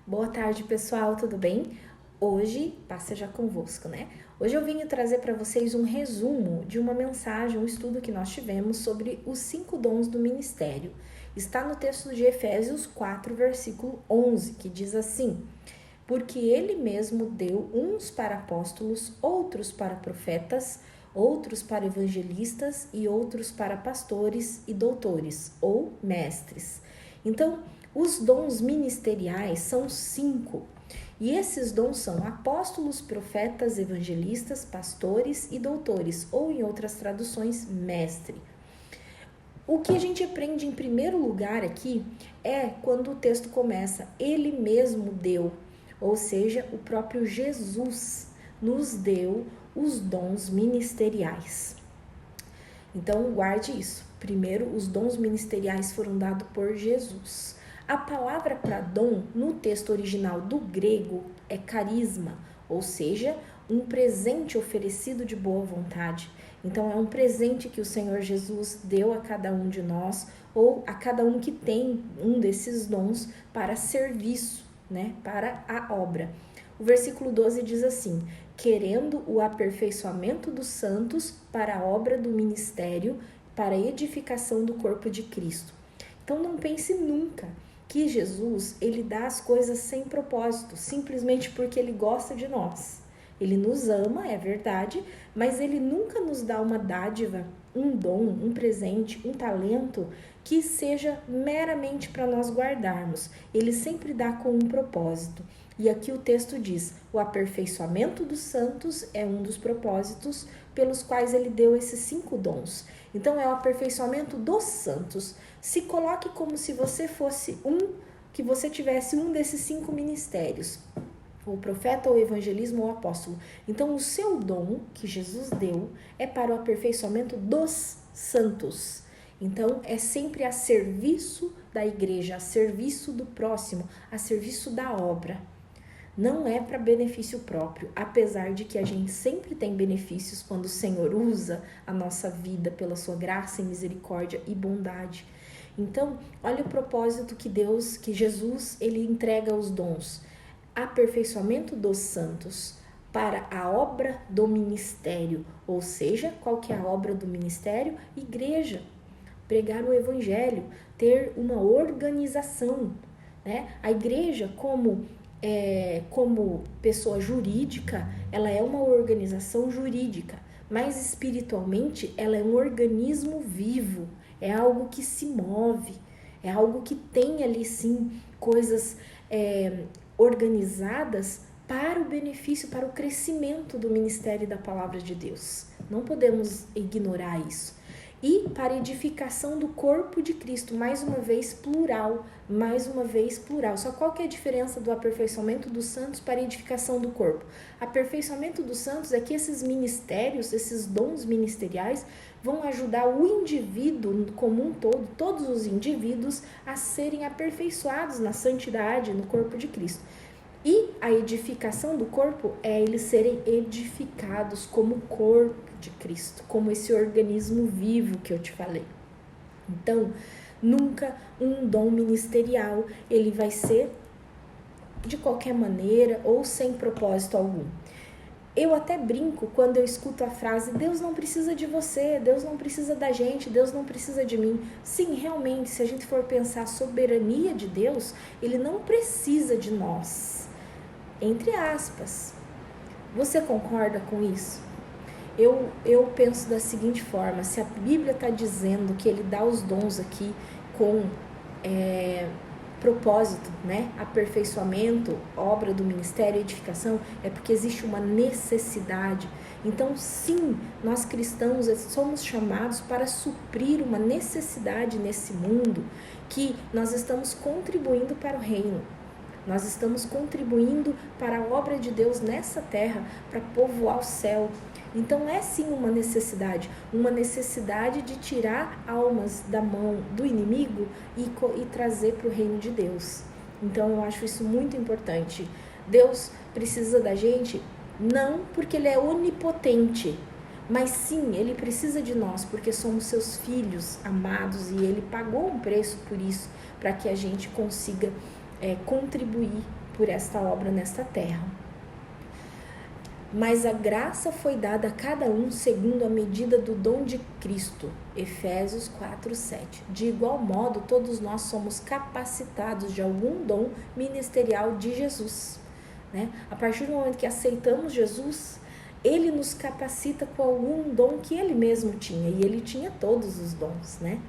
Boa tarde, pessoal, tudo bem? Hoje, paz seja convosco, né? Hoje eu vim trazer para vocês um resumo de uma mensagem, um estudo que nós tivemos sobre os 5 dons do ministério. Está no texto de Efésios 4, versículo 11, que diz assim: porque ele mesmo deu uns para apóstolos, outros para profetas, outros para evangelistas e outros para pastores e doutores ou mestres. Então, os dons ministeriais são 5. E esses dons são apóstolos, profetas, evangelistas, pastores e doutores, ou em outras traduções, mestre. O que a gente aprende em primeiro lugar aqui é quando o texto começa, ele mesmo deu, ou seja, o próprio Jesus nos deu os dons ministeriais. Então, guarde isso. Primeiro, os dons ministeriais foram dados por Jesus. A palavra para dom, no texto original do grego, é carisma, ou seja, um presente oferecido de boa vontade. Então, é um presente que o Senhor Jesus deu a cada um de nós, ou a cada um que tem um desses dons para serviço, né, para a obra. O versículo 12 diz assim: querendo o aperfeiçoamento dos santos para a obra do ministério, para a edificação do corpo de Cristo. Então não pense nunca que Jesus, ele dá as coisas sem propósito, simplesmente porque ele gosta de nós. Ele nos ama, é verdade, mas ele nunca nos dá uma dádiva, um dom, um presente, um talento que seja meramente para nós guardarmos. Ele sempre dá com um propósito. E aqui o texto diz: o aperfeiçoamento dos santos é um dos propósitos pelos quais ele deu esses 5 dons. Então é o aperfeiçoamento dos santos. Se coloque como se você fosse que você tivesse um desses 5 ministérios: o profeta, o evangelismo ou o apóstolo. Então o seu dom que Jesus deu é para o aperfeiçoamento dos santos. Então é sempre a serviço da igreja, a serviço do próximo, a serviço da obra. Não é para benefício próprio, apesar de que a gente sempre tem benefícios quando o Senhor usa a nossa vida pela sua graça e misericórdia e bondade. Então, olha o propósito que Jesus, ele entrega os dons. Aperfeiçoamento dos santos para a obra do ministério, ou seja, qual que é a obra do ministério? Igreja, pregar o evangelho, ter uma organização, né? A igreja como pessoa jurídica, ela é uma organização jurídica, mas espiritualmente ela é um organismo vivo, é algo que se move, é algo que tem ali sim coisas organizadas para o benefício, para o crescimento do ministério da palavra de Deus. Não podemos ignorar isso. E para a edificação do corpo de Cristo, mais uma vez plural. Só qual que é a diferença do aperfeiçoamento dos santos para a edificação do corpo? Aperfeiçoamento dos santos é que esses ministérios, esses dons ministeriais, vão ajudar o indivíduo como um todo, todos os indivíduos, a serem aperfeiçoados na santidade, no corpo de Cristo. E a edificação do corpo é eles serem edificados como corpo de Cristo, como esse organismo vivo que eu te falei. Então, nunca um dom ministerial ele vai ser de qualquer maneira ou sem propósito algum. Eu até brinco quando eu escuto a frase: Deus não precisa de você, Deus não precisa da gente, Deus não precisa de mim. Sim, realmente, se a gente for pensar a soberania de Deus, ele não precisa de nós. Entre aspas. Você concorda com isso? Eu penso da seguinte forma: se a Bíblia está dizendo que ele dá os dons aqui com propósito, né? Aperfeiçoamento, obra do ministério, edificação, é porque existe uma necessidade. Então, sim, nós cristãos somos chamados para suprir uma necessidade nesse mundo, que nós estamos contribuindo para o reino. Nós estamos contribuindo para a obra de Deus nessa terra, para povoar o céu. Então é sim uma necessidade de tirar almas da mão do inimigo e trazer para o reino de Deus. Então eu acho isso muito importante. Deus precisa da gente, não porque ele é onipotente, mas sim, ele precisa de nós porque somos seus filhos amados e ele pagou um preço por isso, para que a gente consiga contribuir por esta obra nesta terra. Mas a graça foi dada a cada um segundo a medida do dom de Cristo. Efésios 4:7. De igual modo, todos nós somos capacitados de algum dom ministerial de Jesus, né? A partir do momento que aceitamos Jesus, ele nos capacita com algum dom que ele mesmo tinha, e ele tinha todos os dons, né?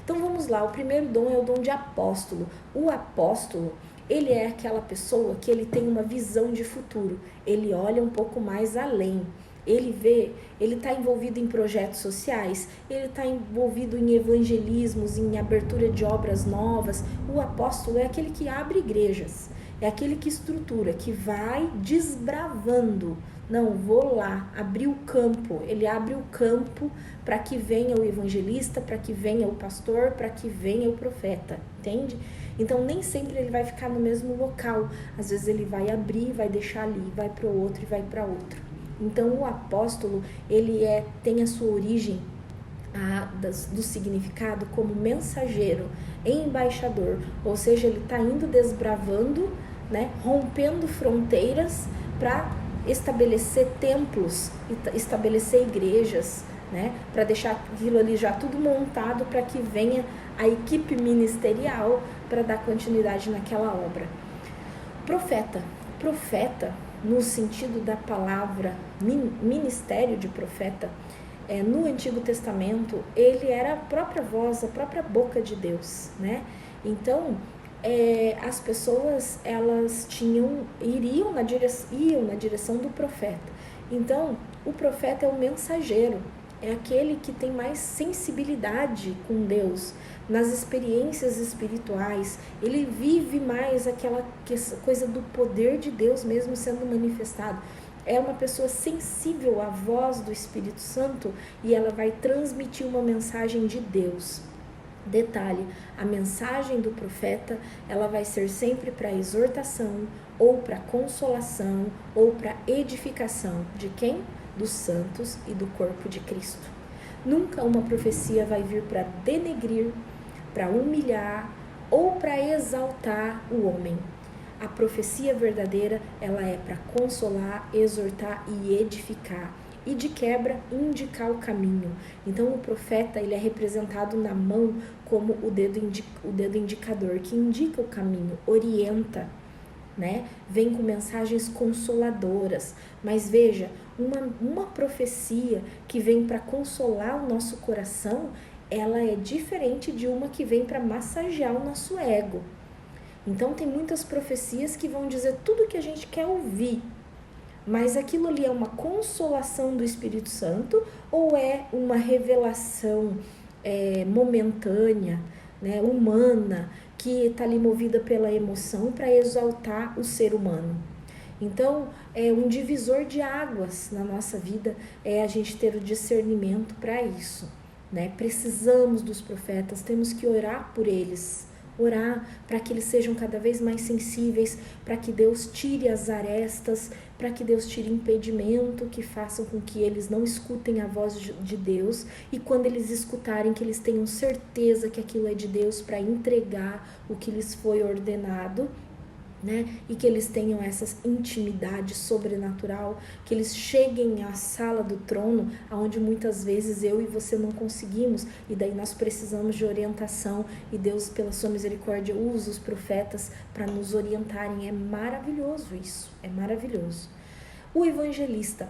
Então vamos lá, o primeiro dom é o dom de apóstolo. O apóstolo, ele é aquela pessoa que ele tem uma visão de futuro, ele olha um pouco mais além, ele vê, ele está envolvido em projetos sociais, ele está envolvido em evangelismos, em abertura de obras novas. O apóstolo é aquele que abre igrejas, é aquele que estrutura, que vai desbravando. Não, vou lá, abrir o campo, ele abre o campo para que venha o evangelista, para que venha o pastor, para que venha o profeta, entende? Então nem sempre ele vai ficar no mesmo local, às vezes ele vai abrir, vai deixar ali, vai para o outro e vai para outro. Então o apóstolo, ele tem a sua origem do significado como mensageiro, embaixador, ou seja, ele está indo desbravando, né, rompendo fronteiras para estabelecer templos, estabelecer igrejas, né, para deixar aquilo ali já tudo montado para que venha a equipe ministerial para dar continuidade naquela obra. Profeta, no sentido da palavra ministério de profeta, no Antigo Testamento, ele era a própria voz, a própria boca de Deus, né? Então, as pessoas, elas iam na direção do profeta. Então, o profeta é o mensageiro, é aquele que tem mais sensibilidade com Deus, nas experiências espirituais, ele vive mais aquela coisa do poder de Deus mesmo sendo manifestado. É uma pessoa sensível à voz do Espírito Santo e ela vai transmitir uma mensagem de Deus. Detalhe, a mensagem do profeta, ela vai ser sempre para exortação, ou para consolação, ou para edificação. De quem? Dos santos e do corpo de Cristo. Nunca uma profecia vai vir para denegrir, para humilhar ou para exaltar o homem. A profecia verdadeira, ela é para consolar, exortar e edificar. E de quebra, indicar o caminho. Então o profeta, ele é representado na mão como o dedo indicador, que indica o caminho, orienta, né? Vem com mensagens consoladoras. Mas veja, uma profecia que vem para consolar o nosso coração, ela é diferente de uma que vem para massagear o nosso ego. Então tem muitas profecias que vão dizer tudo o que a gente quer ouvir, mas aquilo ali é uma consolação do Espírito Santo ou é uma revelação momentânea, né, humana, que está ali movida pela emoção para exaltar o ser humano? Então, um divisor de águas na nossa vida é a gente ter o discernimento para isso, né? Precisamos dos profetas, temos que orar por eles, orar para que eles sejam cada vez mais sensíveis, para que Deus tire as arestas, para que Deus tire impedimento, que façam com que eles não escutem a voz de Deus, e quando eles escutarem, que eles tenham certeza que aquilo é de Deus para entregar o que lhes foi ordenado, né? E que eles tenham essa intimidade sobrenatural, que eles cheguem à sala do trono, onde muitas vezes eu e você não conseguimos, e daí nós precisamos de orientação, e Deus, pela sua misericórdia, usa os profetas para nos orientarem. É maravilhoso isso, é maravilhoso. O evangelista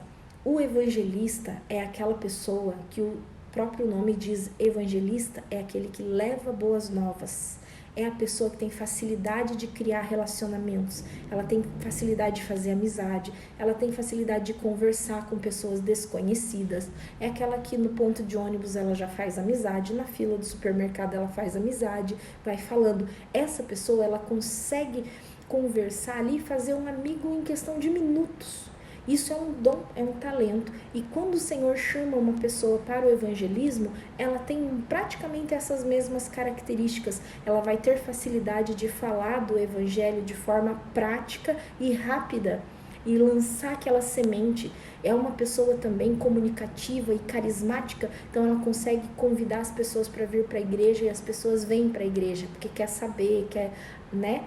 é aquela pessoa que o próprio nome diz, evangelista, é aquele que leva boas novas. É a pessoa que tem facilidade de criar relacionamentos, ela tem facilidade de fazer amizade, ela tem facilidade de conversar com pessoas desconhecidas, é aquela que no ponto de ônibus ela já faz amizade, na fila do supermercado ela faz amizade, vai falando. Essa pessoa, ela consegue conversar ali e fazer um amigo em questão de minutos. Isso é um dom, é um talento. E quando o Senhor chama uma pessoa para o evangelismo, ela tem praticamente essas mesmas características. Ela vai ter facilidade de falar do evangelho de forma prática e rápida e lançar aquela semente. É uma pessoa também comunicativa e carismática, então ela consegue convidar as pessoas para vir para a igreja, e as pessoas vêm para a igreja porque quer saber, quer, né?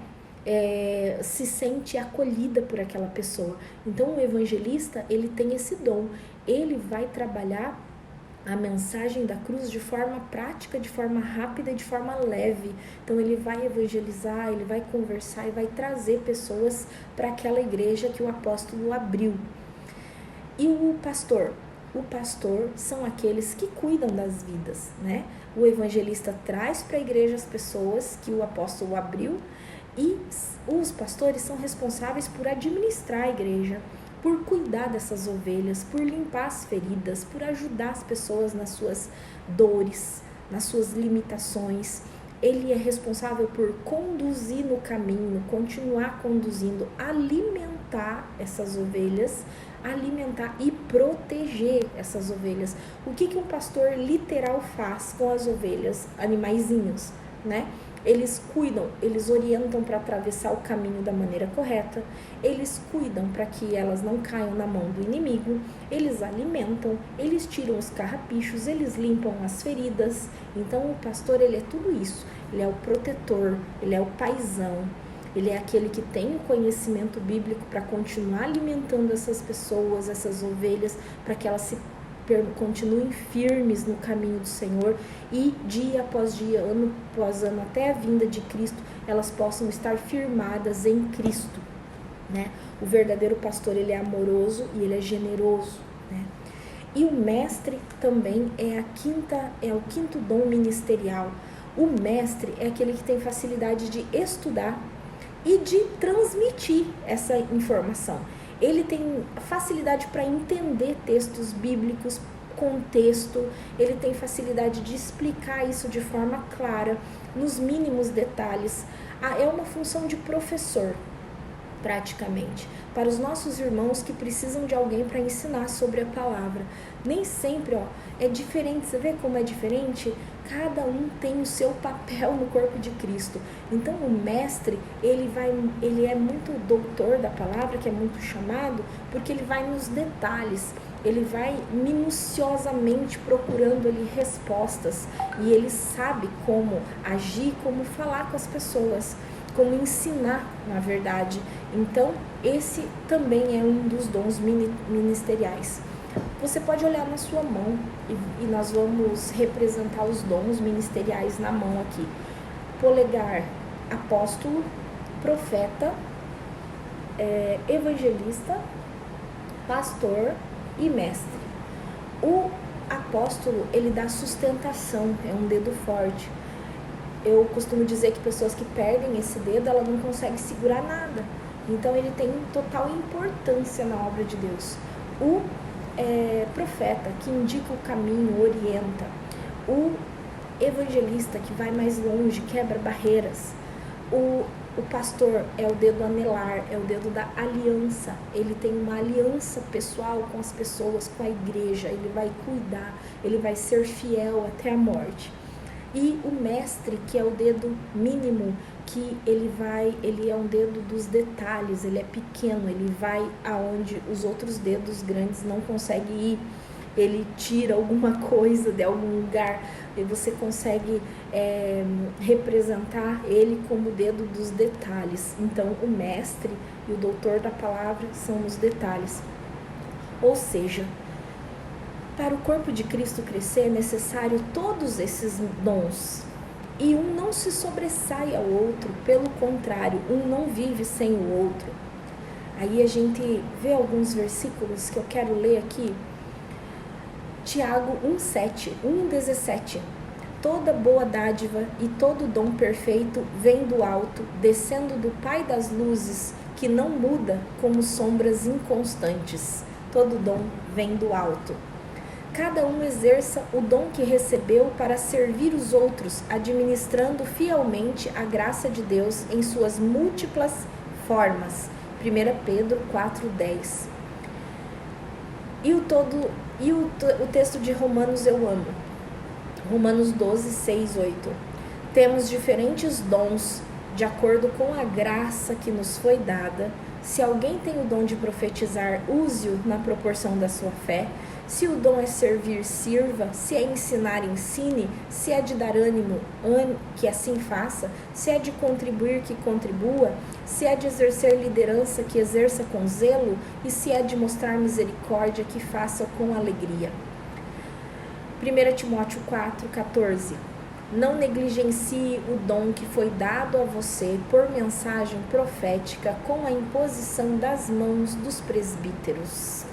se sente acolhida por aquela pessoa. Então o evangelista, ele tem esse dom, ele vai trabalhar a mensagem da cruz de forma prática, de forma rápida e de forma leve. Então ele vai evangelizar, ele vai conversar e vai trazer pessoas para aquela igreja que o apóstolo abriu. E o pastor? O pastor são aqueles que cuidam das vidas, né? O evangelista traz para a igreja as pessoas que o apóstolo abriu, e os pastores são responsáveis por administrar a igreja, por cuidar dessas ovelhas, por limpar as feridas, por ajudar as pessoas nas suas dores, nas suas limitações. Ele é responsável por conduzir no caminho, continuar conduzindo, alimentar essas ovelhas, alimentar e proteger essas ovelhas. O que um pastor literal faz com as ovelhas, animaizinhos, né? Eles cuidam, eles orientam para atravessar o caminho da maneira correta, eles cuidam para que elas não caiam na mão do inimigo, eles alimentam, eles tiram os carrapichos, eles limpam as feridas. Então o pastor, ele é tudo isso, ele é o protetor, ele é o paizão, ele é aquele que tem o conhecimento bíblico para continuar alimentando essas pessoas, essas ovelhas, para que elas continuem firmes no caminho do Senhor e dia após dia, ano após ano, até a vinda de Cristo, elas possam estar firmadas em Cristo, né? O verdadeiro pastor, ele é amoroso e ele é generoso, né? E o mestre também é o quinto dom ministerial. O mestre é aquele que tem facilidade de estudar e de transmitir essa informação. Ele tem facilidade para entender textos bíblicos, contexto, ele tem facilidade de explicar isso de forma clara, nos mínimos detalhes. É uma função de professor, praticamente, para os nossos irmãos que precisam de alguém para ensinar sobre a palavra. Nem sempre, é diferente, você vê como é diferente? Cada um tem o seu papel no corpo de Cristo. Então o mestre, ele é muito doutor da palavra, que é muito chamado, porque ele vai nos detalhes, ele vai minuciosamente procurando ali respostas, e ele sabe como agir, como falar com as pessoas, como ensinar, na verdade. Então esse também é um dos dons ministeriais. Você pode olhar na sua mão e nós vamos representar os dons ministeriais na mão aqui. Polegar, apóstolo, profeta, evangelista, pastor e mestre. O apóstolo, ele dá sustentação, é um dedo forte. Eu costumo dizer que pessoas que perdem esse dedo, ela não consegue segurar nada. Então ele tem total importância na obra de Deus. O profeta, que indica o caminho, orienta. O evangelista, que vai mais longe, quebra barreiras. O pastor é o dedo anelar, é o dedo da aliança. Ele tem uma aliança pessoal com as pessoas, com a igreja. Ele vai cuidar, ele vai ser fiel até a morte. E o mestre, que é o dedo mínimo, que ele é um dedo dos detalhes, ele é pequeno, ele vai aonde os outros dedos grandes não conseguem ir. Ele tira alguma coisa de algum lugar e você consegue representar ele como o dedo dos detalhes. Então o mestre e o doutor da palavra são os detalhes. Ou seja, para o corpo de Cristo crescer é necessário todos esses dons. E um não se sobressai ao outro, pelo contrário, um não vive sem o outro. Aí a gente vê alguns versículos que eu quero ler aqui. Tiago 1:17. Toda boa dádiva e todo dom perfeito vem do alto, descendo do Pai das luzes, que não muda como sombras inconstantes. Todo dom vem do alto. Cada um exerça o dom que recebeu para servir os outros, administrando fielmente a graça de Deus em suas múltiplas formas. 1 Pedro 4:10. E o texto de Romanos eu amo. Romanos 12:6-8. Temos diferentes dons de acordo com a graça que nos foi dada. Se alguém tem o dom de profetizar, use-o na proporção da sua fé. Se o dom é servir, sirva. Se é ensinar, ensine. Se é de dar ânimo, que assim faça. Se é de contribuir, que contribua. Se é de exercer liderança, que exerça com zelo. E se é de mostrar misericórdia, que faça com alegria. 1 Timóteo 4,14. Não negligencie o dom que foi dado a você por mensagem profética com a imposição das mãos dos presbíteros.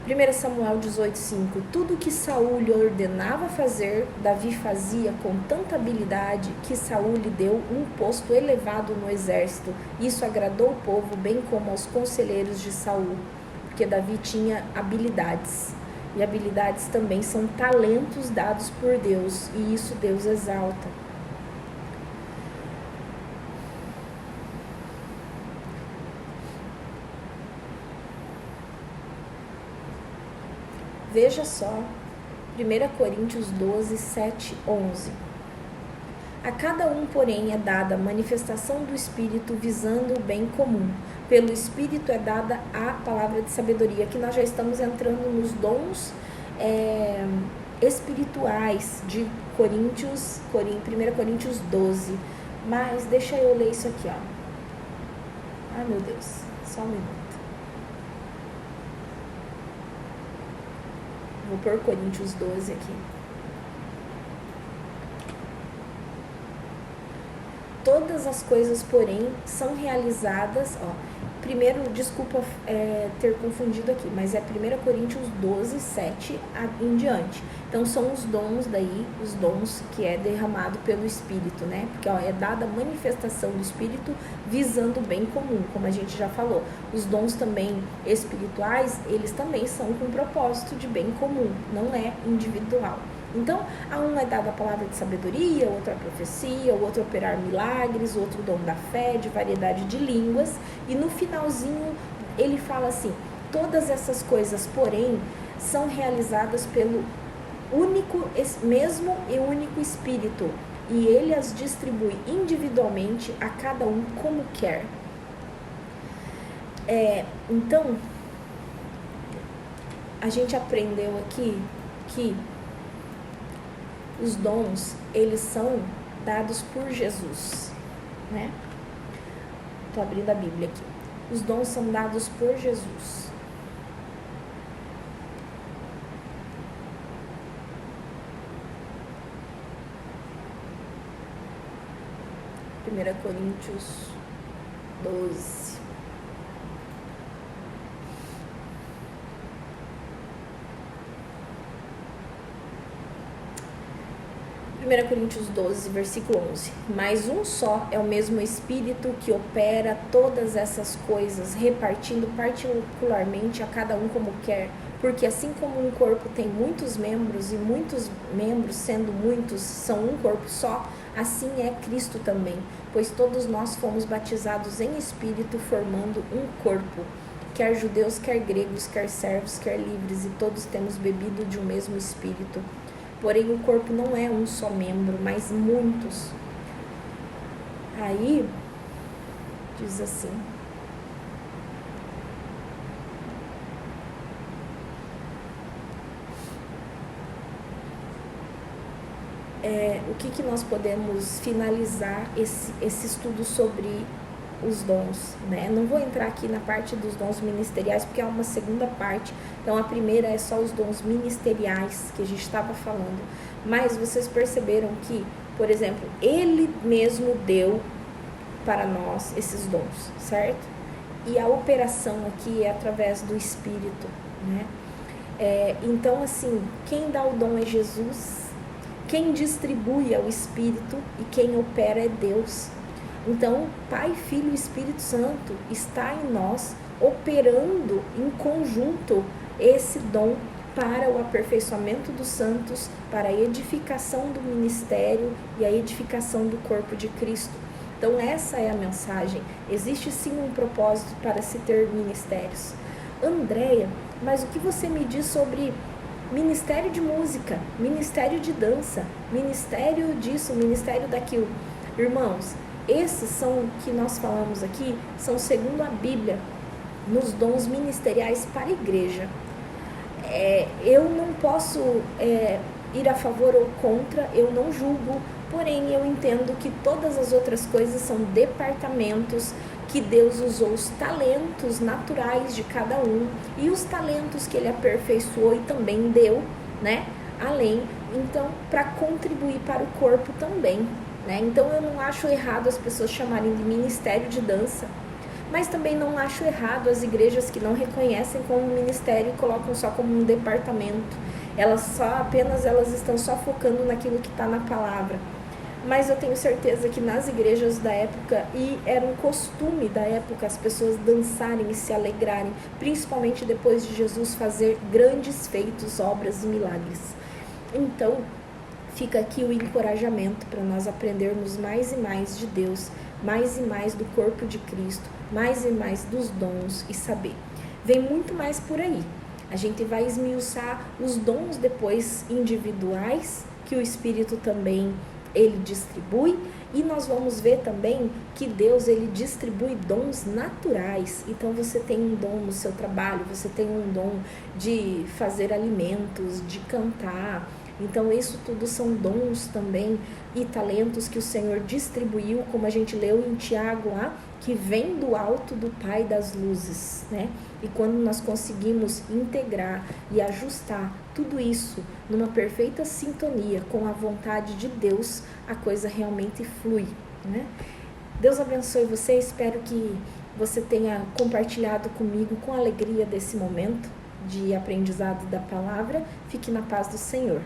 1 Samuel 18,5. Tudo que Saul lhe ordenava fazer, Davi fazia com tanta habilidade que Saul lhe deu um posto elevado no exército. Isso agradou o povo, bem como aos conselheiros de Saul, porque Davi tinha habilidades. E habilidades também são talentos dados por Deus, e isso Deus exalta. Veja só, 1 Coríntios 12, 7, 11. A cada um, porém, é dada a manifestação do Espírito visando o bem comum. Pelo Espírito é dada a palavra de sabedoria. Aqui nós já estamos entrando nos dons espirituais de 1 Coríntios 12. Mas deixa eu ler isso aqui, ó. Ai, meu Deus, só um minuto. Vou pôr Coríntios 12 aqui. Todas as coisas, porém, são realizadas, primeiro, desculpa ter confundido aqui, mas é 1 Coríntios 12, 7 em diante. Então, são os dons daí, os dons que é derramado pelo Espírito, né? Porque é dada a manifestação do Espírito visando o bem comum, como a gente já falou. Os dons também espirituais, eles também são com propósito de bem comum, não é individual. Então, a um é dada a palavra de sabedoria, outro a profecia, o outro operar milagres, outro dom da fé, de variedade de línguas. E no finalzinho, ele fala assim, todas essas coisas, porém, são realizadas pelo mesmo e único Espírito. E ele as distribui individualmente a cada um como quer. Então, a gente aprendeu aqui que os dons, eles são dados por Jesus, né? Tô abrindo a Bíblia aqui. Os dons são dados por Jesus. Primeira Coríntios 12. 1 Coríntios 12, versículo 11. Mas um só é o mesmo Espírito que opera todas essas coisas, repartindo particularmente a cada um como quer. Porque assim como um corpo tem muitos membros, e muitos membros, sendo muitos, são um corpo só, assim é Cristo também. Pois todos nós fomos batizados em Espírito, formando um corpo. Quer judeus, quer gregos, quer servos, quer livres, e todos temos bebido de um mesmo Espírito. Porém, o corpo não é um só membro, mas muitos. Aí, diz assim. O que nós podemos finalizar esse estudo sobre os dons, né? Não vou entrar aqui na parte dos dons ministeriais, porque é uma segunda parte. Então, a primeira é só os dons ministeriais que a gente estava falando. Mas vocês perceberam que, por exemplo, Ele mesmo deu para nós esses dons, certo? E a operação aqui é através do Espírito, né? Então, assim, quem dá o dom é Jesus, quem distribui é o Espírito e quem opera é Deus. Então, Pai, Filho e Espírito Santo está em nós, operando em conjunto esse dom para o aperfeiçoamento dos santos, para a edificação do ministério e a edificação do corpo de Cristo. Então, essa é a mensagem. Existe sim um propósito para se ter ministérios. Andréia, mas o que você me diz sobre ministério de música, ministério de dança, ministério disso, ministério daquilo? Irmãos, esses são que nós falamos aqui, são segundo a Bíblia, nos dons ministeriais para a igreja. eu não posso ir a favor ou contra, eu não julgo, porém eu entendo que todas as outras coisas são departamentos que Deus usou os talentos naturais de cada um e os talentos que Ele aperfeiçoou e também deu, né, além, então, para contribuir para o corpo também, né? Então eu não acho errado as pessoas chamarem de ministério de dança, mas também não acho errado as igrejas que não reconhecem como ministério e colocam só como um departamento. Elas estão só focando naquilo que está na palavra. Mas eu tenho certeza que nas igrejas da época, e era um costume da época, as pessoas dançarem e se alegrarem, principalmente depois de Jesus fazer grandes feitos, obras e milagres. Então, fica aqui o encorajamento para nós aprendermos mais e mais de Deus, mais e mais do corpo de Cristo, mais e mais dos dons e saber. Vem muito mais por aí. A gente vai esmiuçar os dons depois individuais, que o Espírito também ele distribui, e nós vamos ver também que Deus ele distribui dons naturais. Então você tem um dom no seu trabalho, você tem um dom de fazer alimentos, de cantar. Então isso tudo são dons também e talentos que o Senhor distribuiu, como a gente leu em Tiago lá, que vem do alto do Pai das luzes, né? E quando nós conseguimos integrar e ajustar tudo isso numa perfeita sintonia com a vontade de Deus, a coisa realmente flui, né? Deus abençoe você, espero que você tenha compartilhado comigo com alegria desse momento de aprendizado da palavra. Fique na paz do Senhor.